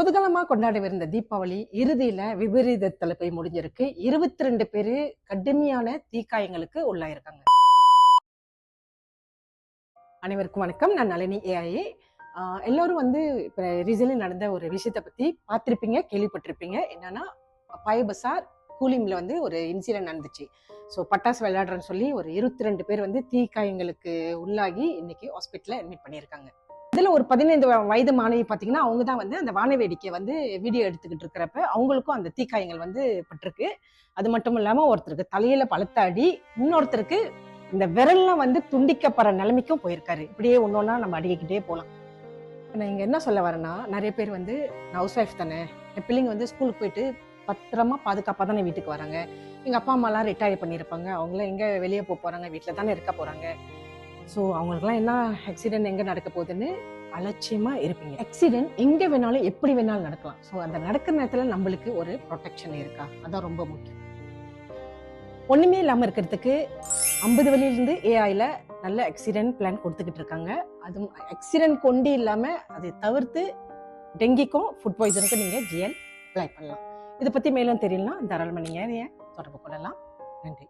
குதூகலமா கொண்டாடவிருந்த தீபாவளி இறுதியில விபரீதத்துல போய் முடிஞ்சிருக்கு. 22 பேரு கடுமையான தீக்காயங்களுக்கு உள்ளாயிருக்காங்க. அனைவருக்கும் வணக்கம். நான் நளினி ஏஐ. எல்லாரும் இப்ப ரீசன்லி நடந்த ஒரு விஷயத்தை பத்தி பார்த்திருப்பீங்க, கேள்விப்பட்டிருப்பீங்க. என்னன்னா, பாய் பசார் கூலிம்ல ஒரு இன்சிடென்ட் நடந்துச்சு. ஸோ பட்டாசு விளையாடுறேன்னு சொல்லி ஒரு 22 பேர் தீக்காயங்களுக்கு உள்ளாகி இன்னைக்கு ஹாஸ்பிட்டல்ல அட்மிட் பண்ணியிருக்காங்க. இதுல ஒரு 15 வயது மாணவி பாத்தீங்கன்னா, அவங்க தான் அந்த வான வேடிக்கை வீடியோ எடுத்துக்கிட்டு இருக்கிறப்ப அவங்களுக்கும் அந்த தீக்காயங்கள் பட்டிருக்கு. அது மட்டும் இல்லாம ஒருத்தருக்கு தலையில பலத்த அடி, இன்னொருத்தருக்கு இந்த விரல்லாம் துண்டிக்கப்படுற நிலைமைக்கும் போயிருக்காரு. இப்படியே ஒன்னொன்னா நம்ம அடிக்கிட்டே போலாம். நான் இங்க என்ன சொல்ல வரேன்னா, நிறைய பேர் நான் ஹவுஸ் ஒய்ஃப் தானே, என் பிள்ளைங்க ஸ்கூலுக்கு போயிட்டு பத்திரமா பாதுகாப்பா தானே வீட்டுக்கு வராங்க. எங்க அப்பா அம்மா எல்லாம் ரிட்டையர் பண்ணியிருப்பாங்க, அவங்களாம் எங்க வெளியே போறாங்க, வீட்டுல தானே இருக்க போறாங்க. ஸோ அவங்களுக்குலாம் என்ன ஆக்சிடென்ட் எங்கே நடக்க போகுதுன்னு அலட்சியமா இருப்பீங்க. ஆக்சிடென்ட் எங்கே வேணாலும் எப்படி வேணாலும் நடக்கலாம். ஸோ அந்த நடக்கிற நேரத்தில் நம்மளுக்கு ஒரு ப்ரொடெக்ஷன் இருக்கா, அதான் ரொம்ப முக்கியம். ஒன்றுமே இல்லாமல் இருக்கிறதுக்கு 50 வழியிலிருந்து ஏஐல நல்ல ஆக்சிடென்ட் பிளான் கொடுத்துக்கிட்டு இருக்காங்க. அதுவும் ஆக்சிடென்ட் கொண்டு இல்லாமல் அதை தவிர்த்து டெங்கிக்கும் ஃபுட் பாய்சனுக்கும் நீங்கள் ஜிஎல் அப்ளை பண்ணலாம். இதை பற்றி மேலும் தெரியலாம், தாராளமாக நீங்கள் தொடர்பு கொள்ளலாம். நன்றி.